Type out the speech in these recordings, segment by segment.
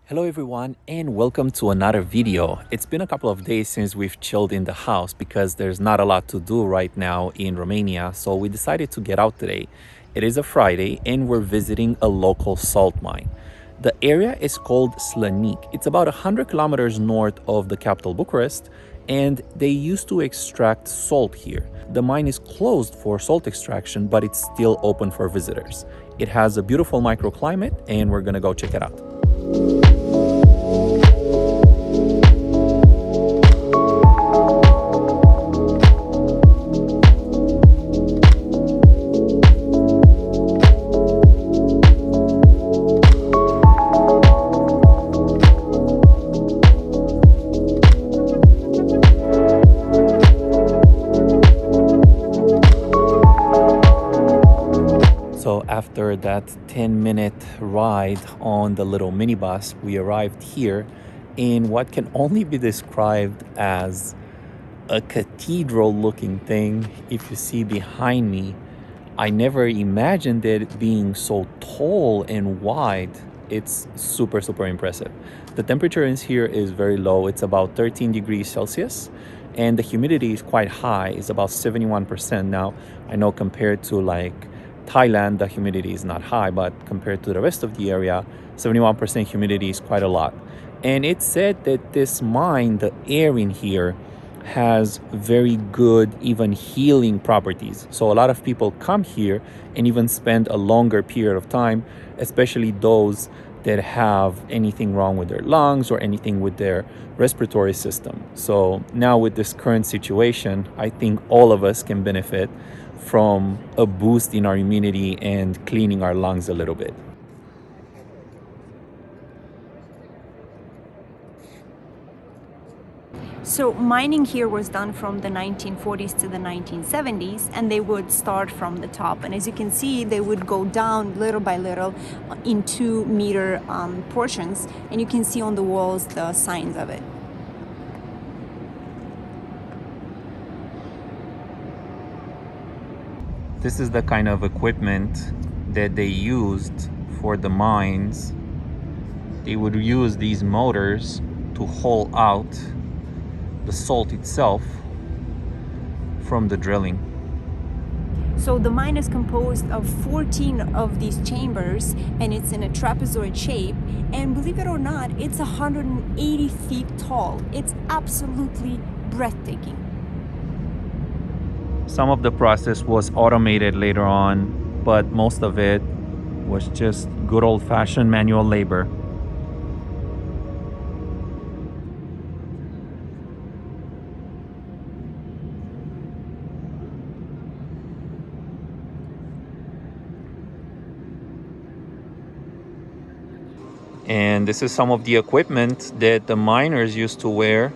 Hello everyone and welcome to another video. It's been a couple of days since we've chilled in the house because there's not a lot to do right now in Romania, so we decided to get out today. It is a Friday and we're visiting a local salt mine. The area is called Slanic. It's about 100 kilometers north of the capital Bucharest, and they used to extract salt here. The mine is closed for salt extraction, but it's still open for visitors. It has a beautiful microclimate and we're gonna go check it out. So after that 10-minute ride on the little minibus, we arrived here in what can only be described as a cathedral-looking thing. If you see behind me, I never imagined it being so tall and wide. It's super impressive. The temperature in here is very low. It's about 13 degrees Celsius, and the humidity is quite high. It's about 71%. Now, I know compared to like Thailand, the humidity is not high, but compared to the rest of the area, 71% humidity is quite a lot. And it's said that this mine, the air in here, has very good, even healing properties. So a lot of people come here and even spend a longer period of time, especially those that have anything wrong with their lungs or anything with their respiratory system. So now with this current situation, I think all of us can benefit from a boost in our immunity and cleaning our lungs a little bit. So mining here was done from the 1940s to the 1970s, and they would start from the top. And as you can see, they would go down little by little in 2-meter portions, and you can see on the walls the signs of it. This is the kind of equipment that they used for the mines. They would use these motors to haul out the salt itself from the drilling. So the mine is composed of 14 of these chambers, and it's in a trapezoid shape, and believe it or not, it's 180 feet tall. It's absolutely breathtaking. Some of the process was automated later on, but most of it was just good old-fashioned manual labor. And this is some of the equipment that the miners used to wear.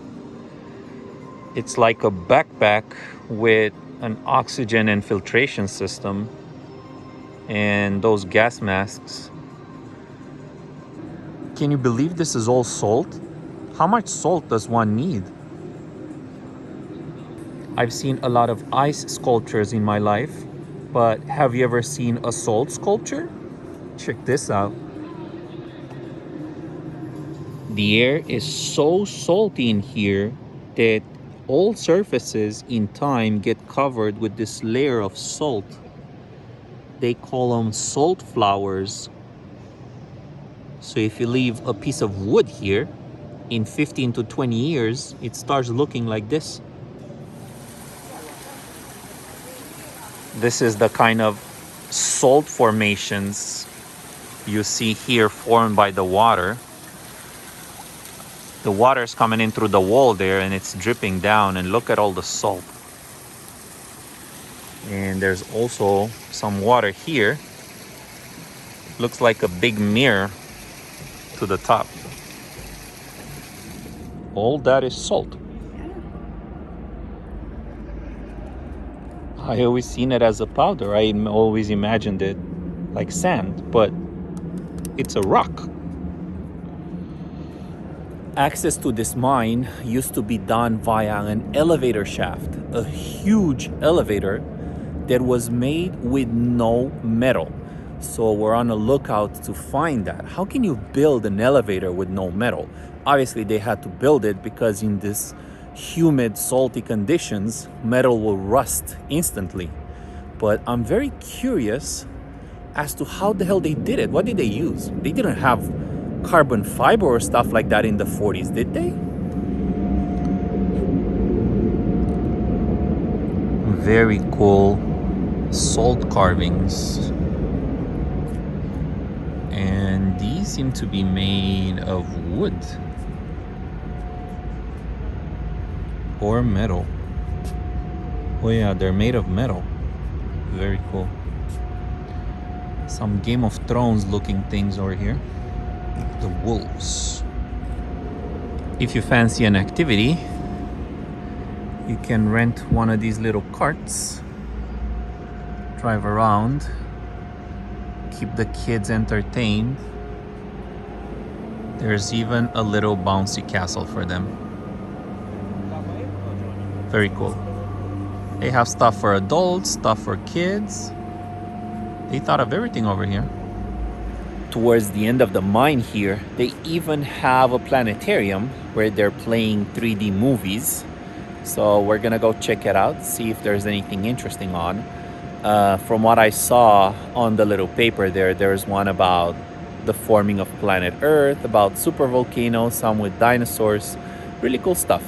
It's like a backpack with an oxygen and filtration system and those gas masks. Can you believe this is all salt? How much salt does one need? I've seen a lot of ice sculptures in my life, but have you ever seen a salt sculpture? Check this out. The air is so salty in here that all surfaces in time get covered with this layer of salt. They call them salt flowers. So if you leave a piece of wood here, in 15 to 20 years, it starts looking like this. This is the kind of salt formations you see here formed by the water. The water is coming in through the wall there and it's dripping down, and look at all the salt. And there's also some water here. Looks like a big mirror to the top. All that is salt. I always seen it as a powder. I always imagined it like sand, but it's a rock. Access to this mine used to be done via an elevator shaft, a huge elevator that was made with no metal. So we're on a lookout to find that. How can you build an elevator with no metal? Obviously, they had to build it because in this humid, salty conditions, metal will rust instantly. But I'm very curious as to how the hell they did it. What did they use? They didn't have carbon fiber or stuff like that in the 40s, did they? Very cool salt carvings. And these seem to be made of wood or metal. Oh yeah, they're made of metal. Very cool. Some Game of Thrones looking things over here. The wolves. If you fancy an activity, you can rent one of these little carts, drive around, keep the kids entertained. There's even a little bouncy castle for them. Very cool. They have stuff for adults, stuff for kids. They thought of everything over here. Towards the end of the mine here, they even have a planetarium where they're playing 3D movies. So we're gonna go check it out, see if there's anything interesting on. From what I saw on the little paper there's one about the forming of planet Earth, about supervolcanoes, some with dinosaurs. Really cool stuff.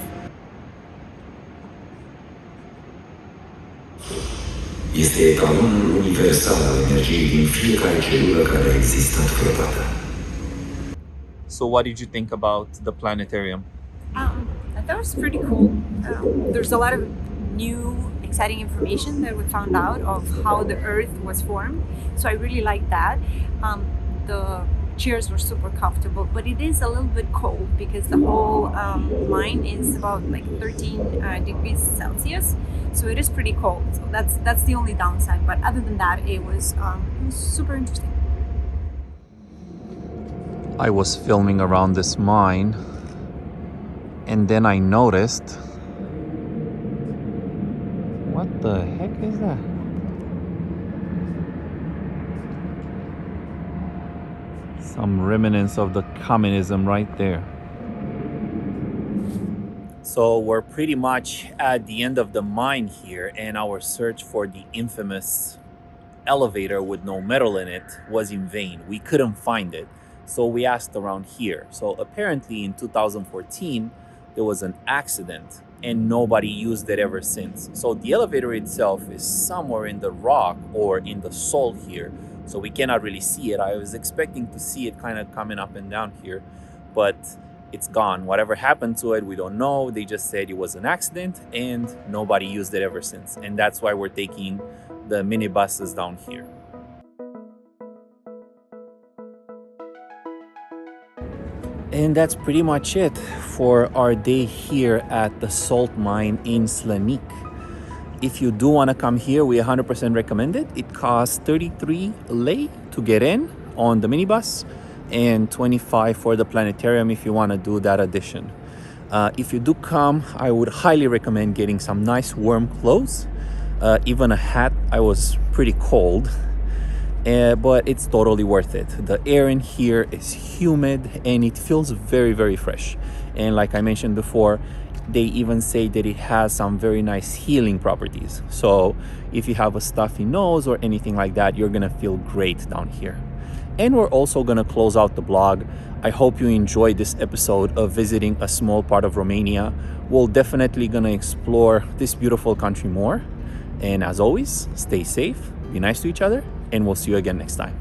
Este etalonul universal al energiei din fiecare celulă care a existat vreodată. So what did you think about the planetarium? I thought it was pretty cool. There's a lot of new, exciting information that we found out of how the Earth was formed. So I really liked that. The chairs were super comfortable, but it is a little bit cold because the whole mine is about like 13 degrees Celsius. So it is pretty cold. So that's the only downside. But other than that, it was super interesting. I was filming around this mine, and then I noticed, what the heck is that? Some remnants of the communism right there. So we're pretty much at the end of the mine here, and our search for the infamous elevator with no metal in it was in vain. We couldn't find it. So we asked around here. So apparently in 2014, there was an accident and nobody used it ever since. So the elevator itself is somewhere in the rock or in the salt here. So we cannot really see it. I was expecting to see it kind of coming up and down here, but it's gone. Whatever happened to it, we don't know. They just said it was an accident and nobody used it ever since. And that's why we're taking the minibuses down here. And that's pretty much it for our day here at the salt mine in Slanic. If you do want to come here, we 100% recommend it. It costs 33 lei to get in on the minibus and 25 for the planetarium if you want to do that addition. If you do come, I would highly recommend getting some nice warm clothes, even a hat. I was pretty cold. But it's totally worth it. The air in here is humid and it feels very, very fresh. And like I mentioned before, they even say that it has some very nice healing properties. So if you have a stuffy nose or anything like that, you're gonna feel great down here. And we're also gonna close out the blog. I hope you enjoyed this episode of visiting a small part of Romania. We're definitely gonna explore this beautiful country more. And as always, stay safe, be nice to each other, and we'll see you again next time.